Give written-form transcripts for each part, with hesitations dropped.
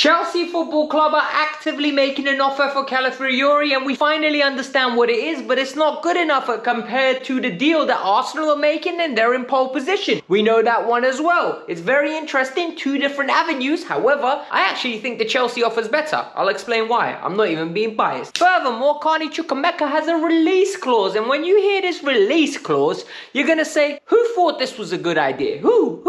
Chelsea Football Club are actively making an offer for Calafiori, and we finally understand what it is, but it's not good enough compared to the deal that Arsenal are making, and they're in pole position. We know that one as well. It's very interesting, two different avenues. However, I actually think the Chelsea offer is better. I'll explain why. I'm not even being biased. Furthermore, Carney has a release clause, and when you hear this release clause, you're gonna say, who thought this was a good idea? Who,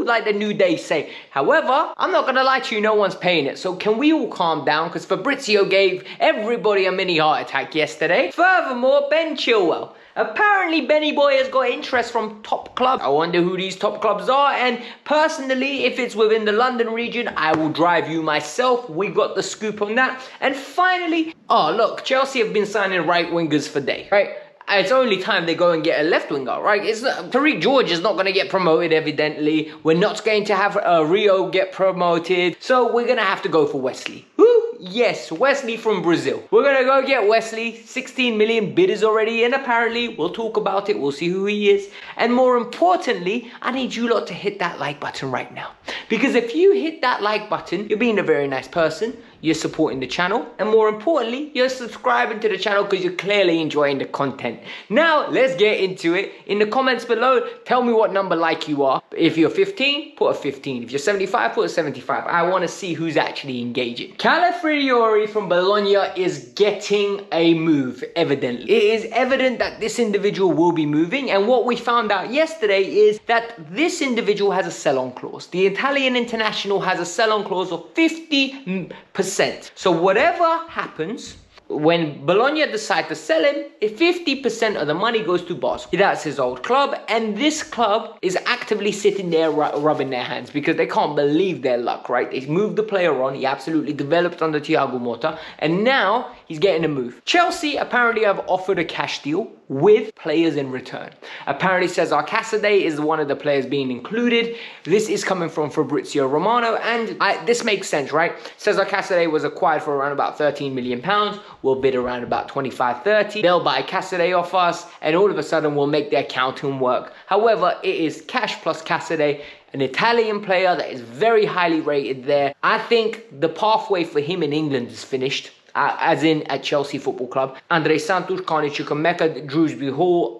like the New Day say. However, I'm not gonna lie to you, no one's paying it. So can we all calm down? Because Fabrizio gave everybody a mini heart attack yesterday. Furthermore, Ben Chilwell. Apparently, Benny Boy has got interest from top clubs. I wonder who these top clubs are, and personally, if it's within the London region, I will drive you myself. We got the scoop on that. And finally, oh look, Chelsea have been signing right wingers for days, right? It's only time they go and get a left winger, right? Tariq George is not going to get promoted, evidently. We're not going to have Rio get promoted. So we're going to have to go for Wesley. Woo! Yes, Wesley from Brazil. We're going to go get Wesley. 16 million bidders already. And apparently, we'll talk about it. We'll see who he is. And more importantly, I need you lot to hit that like button right now. Because if you hit that like button, you're being a very nice person. You're supporting the channel, and more importantly, you're subscribing to the channel because you're clearly enjoying the content. Now, let's get into it. In the comments below, tell me what number like you are. If you're 15, put a 15. If you're 75, put a 75. I want to see who's actually engaging. Calafiori from Bologna is getting a move, evidently. It is evident that this individual will be moving, and what we found out yesterday is that this individual has a sell-on clause. The Italian international has a sell-on clause of 50%. So whatever happens, when Bologna decide to sell him, 50% of the money goes to Basel. That's his old club, and this club is actively sitting there rubbing their hands because they can't believe their luck, right? They moved the player on. He absolutely developed under Thiago Motta, and now he's getting a move. Chelsea apparently have offered a cash deal with players in return. Apparently Cesar Casadei is one of the players being included. This is coming from Fabrizio Romano, and this makes sense, right? Cesar Casadei was acquired for around about £13 million. We'll bid around about 25-30. They'll buy Casadei off us, and all of a sudden we'll make their accounting work. However, it is cash plus Casadei, an Italian player that is very highly rated there. I think the pathway for him in England is finished. As in at Chelsea Football Club. Andre Santos, Carney, Drewsbury Hall,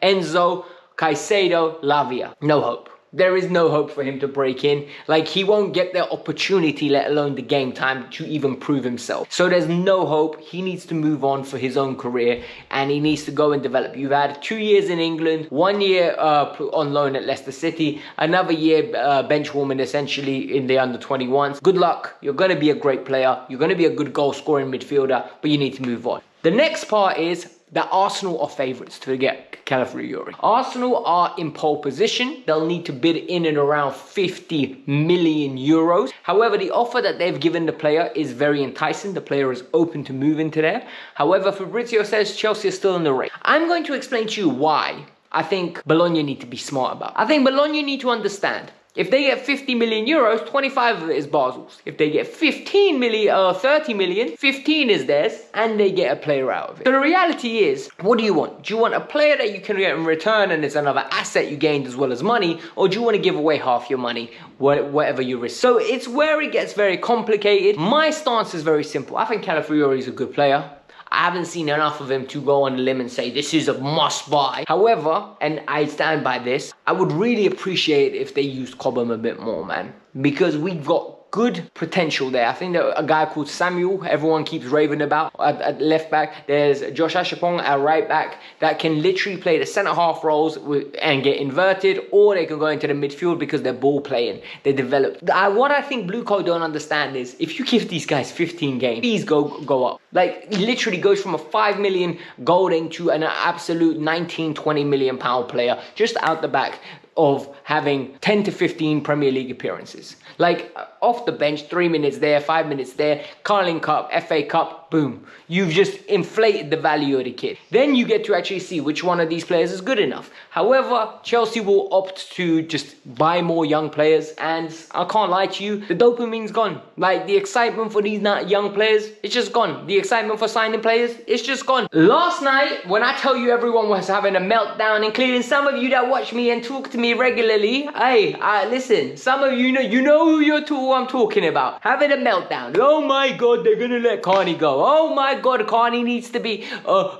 Enzo, Caicedo, Lavia. No hope. There is no hope for him to break in. Like, he won't get the opportunity, let alone the game time, to even prove himself. So there's no hope. He needs to move on for his own career, and he needs to go and develop. You've had 2 years in England, 1 year on loan at Leicester City, another year benchwarming essentially in the under-21s. Good luck. You're going to be a great player. You're going to be a good goal-scoring midfielder, but you need to move on. The next part is that Arsenal are favourites to get Calafiori. Arsenal are in pole position. They'll need to bid in and around 50 million euros. However, the offer that they've given the player is very enticing. The player is open to move into there. However, Fabrizio says Chelsea is still in the race. I'm going to explain to you why I think Bologna need to be smart about. I think Bologna need to understand. If they get 50 million euros, 25 of it is Basel's. If they get 15 million or 30 million, 15 is theirs, and they get a player out of it. So the reality is, what do you want? Do you want a player that you can get in return and it's another asset you gained as well as money? Or do you want to give away half your money, whatever you risk? So it's where it gets very complicated. My stance is very simple. I think Calafiori is a good player. I haven't seen enough of him to go on the limb and say this is a must buy. However, and I stand by this, I would really appreciate if they used Cobham a bit more, man. Because we've got good potential there. I think that a guy called Samuel, everyone keeps raving about at left back. There's Josh Ashapong at right back that can literally play the centre half roles and get inverted, or they can go into the midfield because they're ball playing. They develop. What I think Blue Coat don't understand is if you give these guys 15 games, fees go up. Like, it literally goes from a 5 million golding to an absolute 19-20 million pound player just out the back of having 10 to 15 Premier League appearances. Like, off the bench, 3 minutes there, 5 minutes there, Carling Cup, FA Cup, boom. You've just inflated the value of the kid. Then you get to actually see which one of these players is good enough. However, Chelsea will opt to just buy more young players, and I can't lie to you, the dopamine's gone. Like, the excitement for these young players, it's just gone. The excitement for signing players, it's just gone. Last night, when I tell you everyone was having a meltdown, including some of you that watch me and talk to me regularly, hey, listen, some of you know who I'm talking about. Having a meltdown. Oh my God, they're gonna let Carney go. Oh my God, Carney needs to be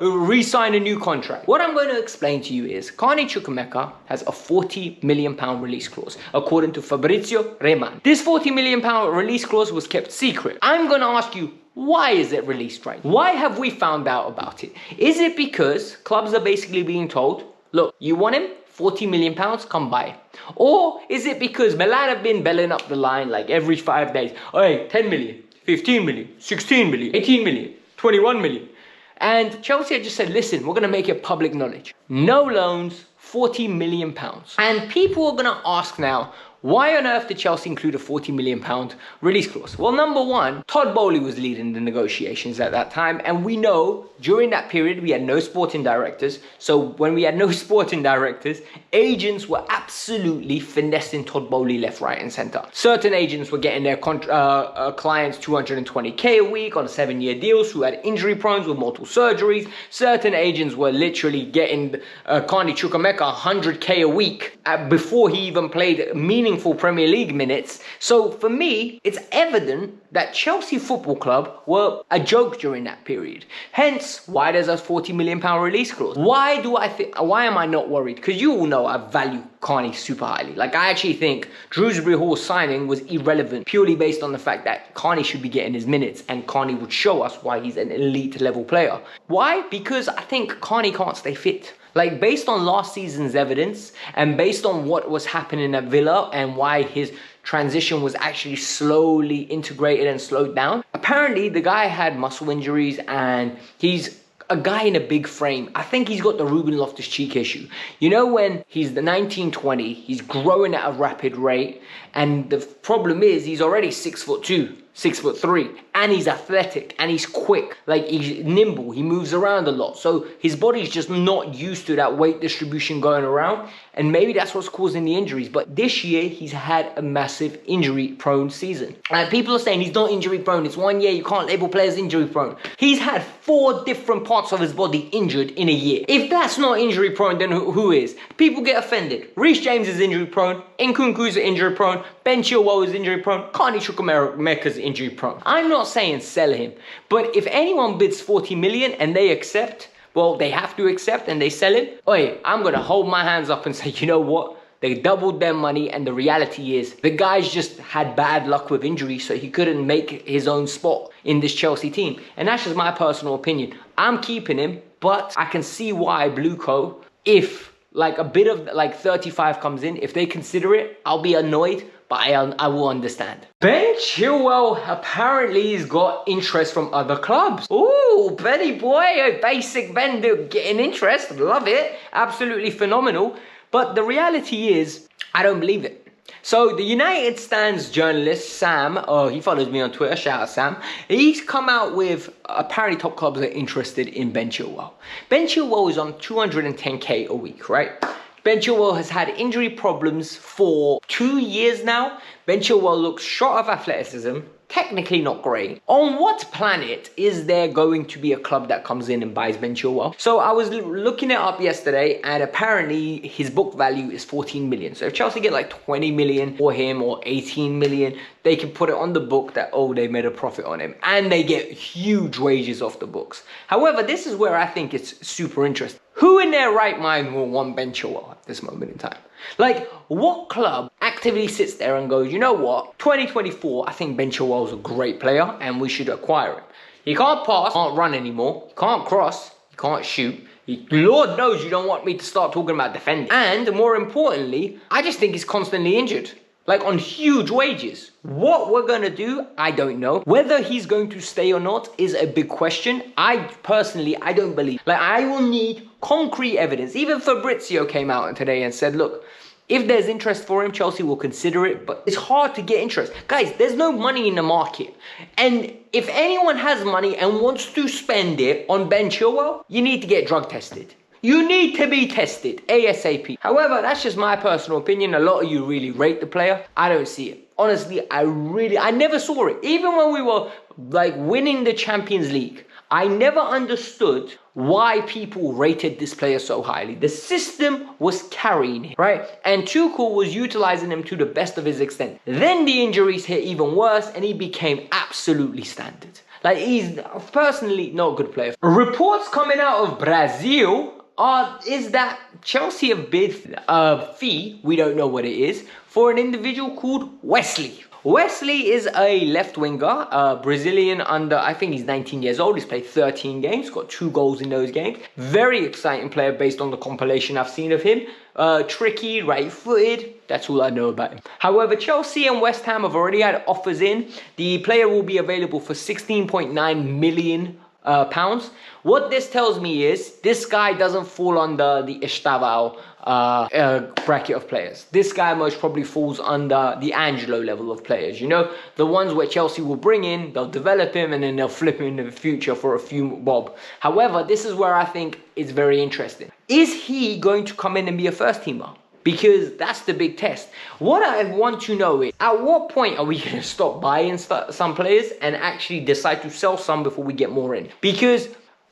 re-sign a new contract. What I'm going to explain to you is Carney Chukwuemeka has a £40 million release clause, according to Fabrizio Reman. This £40 million release clause was kept secret. I'm going to ask you, why is it released right now? Why have we found out about it? Is it because clubs are basically being told, look, you want him? £40 million, come buy. Or is it because Milan have been belling up the line like every 5 days? Hey, 10 million, 15 million, 16 million, 18 million, 21 million. And Chelsea had just said, listen, we're going to make it public knowledge. No loans, £40 million. And people are going to ask now, why on earth did Chelsea include a £40 million release clause? Well, number one, Todd Bowley was leading the negotiations at that time. And we know during that period, we had no sporting directors. So when we had no sporting directors, agents were absolutely finessing Todd Bowley left, right and centre. Certain agents were getting their clients 220k a week on 7-year deals who had injury prone with multiple surgeries. Certain agents were literally getting Carney Chukwuemeka 100k a week before he even played meaningful Premier League minutes. So for me, it's evident that Chelsea Football Club were a joke during that period. Hence, why there's a £40 million release clause. Why am I not worried? Because you all know I value Carney super highly. Like, I actually think Shrewsbury Hall's signing was irrelevant purely based on the fact that Carney should be getting his minutes and Carney would show us why he's an elite level player. Why? Because I think Carney can't stay fit. Like, based on last season's evidence and based on what was happening at Villa and why his transition was actually slowly integrated and slowed down, apparently the guy had muscle injuries and he's a guy in a big frame. I think he's got the Ruben Loftus-Cheek issue. You know, when he's the 19-20, he's growing at a rapid rate, and the problem is he's already 6'2", 6'3", and he's athletic and he's quick. Like, he's nimble, he moves around a lot. So his body's just not used to that weight distribution going around, and maybe that's what's causing the injuries. But this year he's had a massive injury prone season. And people are saying he's not injury prone. It's 1 year, you can't label players injury prone. He's had 4 different parts of his body injured in a year. If that's not injury prone, then who is? People get offended. Reece James is injury prone, Nkunku's injury prone, Ben Chilwell is injury prone, Carney Chukwuemeka's injury prone. I'm not saying sell him, but if anyone bids 40 million and they accept, well, they have to accept and they sell him, I'm going to hold my hands up and say, you know what? They doubled their money, and the reality is the guy's just had bad luck with injury, so he couldn't make his own spot in this Chelsea team. And that's just my personal opinion. I'm keeping him, but I can see why Blueco, if like a bit of like 35 comes in, if they consider it, I'll be annoyed, but I will understand. Ben Chilwell apparently has got interest from other clubs. Ooh, Benny boy, basic Ben getting interest. Love it. Absolutely phenomenal. But the reality is, I don't believe it. So the United Stands journalist, Sam, he follows me on Twitter, shout out Sam, he's come out with, apparently top clubs are interested in Ben Chilwell. Ben Chilwell is on 210k a week, right? Ben Chilwell has had injury problems for 2 years now. Ben Chilwell looks short of athleticism, technically not great. On what planet is there going to be a club that comes in and buys Ben Chilwell? So I was looking it up yesterday, and apparently his book value is 14 million. So if Chelsea get like 20 million for him or 18 million, they can put it on the book that, oh, they made a profit on him, and they get huge wages off the books. However, this is where I think it's super interesting. Who in their right mind will want Ben Chilwell at this moment in time? Like, what club actively sits there and goes, you know what, 2024, I think Ben Chilwell is a great player and we should acquire him. He can't pass, can't run anymore, he can't cross, he can't shoot. Lord knows you don't want me to start talking about defending. And more importantly, I just think he's constantly injured. Like, on huge wages. What we're going to do, I don't know. Whether he's going to stay or not is a big question. I don't believe. Like, I will need concrete evidence. Even Fabrizio came out today and said, look, if there's interest for him, Chelsea will consider it, but it's hard to get interest. Guys, there's no money in the market. And if anyone has money and wants to spend it on Ben Chilwell, you need to get drug tested. You need to be tested ASAP. However, that's just my personal opinion. A lot of you really rate the player. I don't see it. Honestly, I never saw it. Even when we were like winning the Champions League, I never understood why people rated this player so highly. The system was carrying him, right? And Tuchel was utilizing him to the best of his extent. Then the injuries hit even worse and he became absolutely standard. Like, he's personally not a good player. Reports coming out of Brazil is that Chelsea have bid a fee, we don't know what it is, for an individual called Wesley. Wesley is a left winger, Brazilian under, I think he's 19 years old. He's played 13 games, got 2 goals in those games. Very exciting player based on the compilation I've seen of him. Tricky, right-footed, that's all I know about him. However, Chelsea and West Ham have already had offers in. The player will be available for 16.9 million pounds. What this tells me is this guy doesn't fall under the Estaval bracket of players. This guy most probably falls under the Angelo level of players, you know, the ones where Chelsea will bring in, they'll develop him and then they'll flip him in the future for a few bob. However, this is where I think it's very interesting. Is he going to come in and be a first teamer? Because that's the big test. What I want to know is, at what point are we going to stop buying some players and actually decide to sell some before we get more in? Because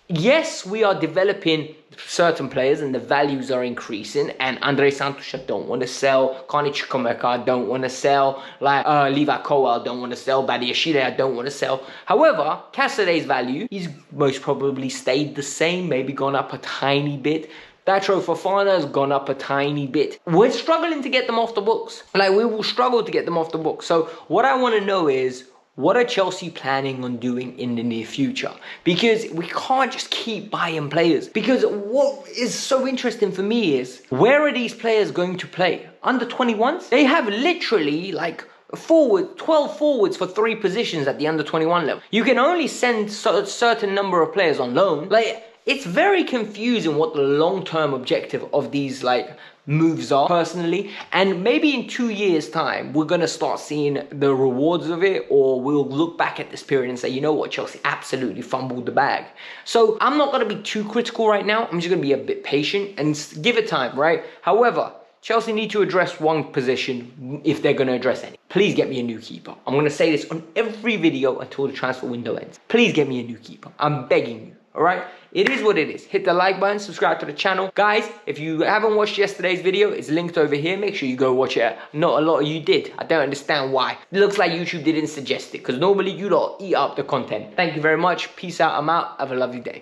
yes, we are developing certain players and the values are increasing, and Andre Santos I don't want to sell, Carney I don't want to sell, like Levi Colwill I don't want to sell, Badiashile I don't want to sell. However, Casadet's value, he's most probably stayed the same, maybe gone up a tiny bit. Datro Fofana has gone up a tiny bit. We're struggling to get them off the books. Like, we will struggle to get them off the books. So what I want to know is, what are Chelsea planning on doing in the near future? Because we can't just keep buying players. Because what is so interesting for me is, where are these players going to play? Under 21s? They have literally like 12 forwards for 3 positions at the under 21 level. You can only send a certain number of players on loan. Like, it's very confusing what the long-term objective of these like moves are personally, and maybe in 2 years time we're gonna start seeing the rewards of it, or we'll look back at this period and say, you know what, Chelsea absolutely fumbled the bag. So I'm not gonna be too critical right now. I'm just gonna be a bit patient and give it time, right? However, Chelsea need to address one position if they're going to address any. Please get me a new keeper. I'm going to say this on every video until the transfer window ends. Please get me a new keeper. I'm begging you. All right? It is what it is. Hit the like button, subscribe to the channel. Guys, if you haven't watched yesterday's video, it's linked over here. Make sure you go watch it. Not a lot of you did. I don't understand why. It looks like YouTube didn't suggest it, because normally you lot eat up the content. Thank you very much. Peace out. I'm out. Have a lovely day.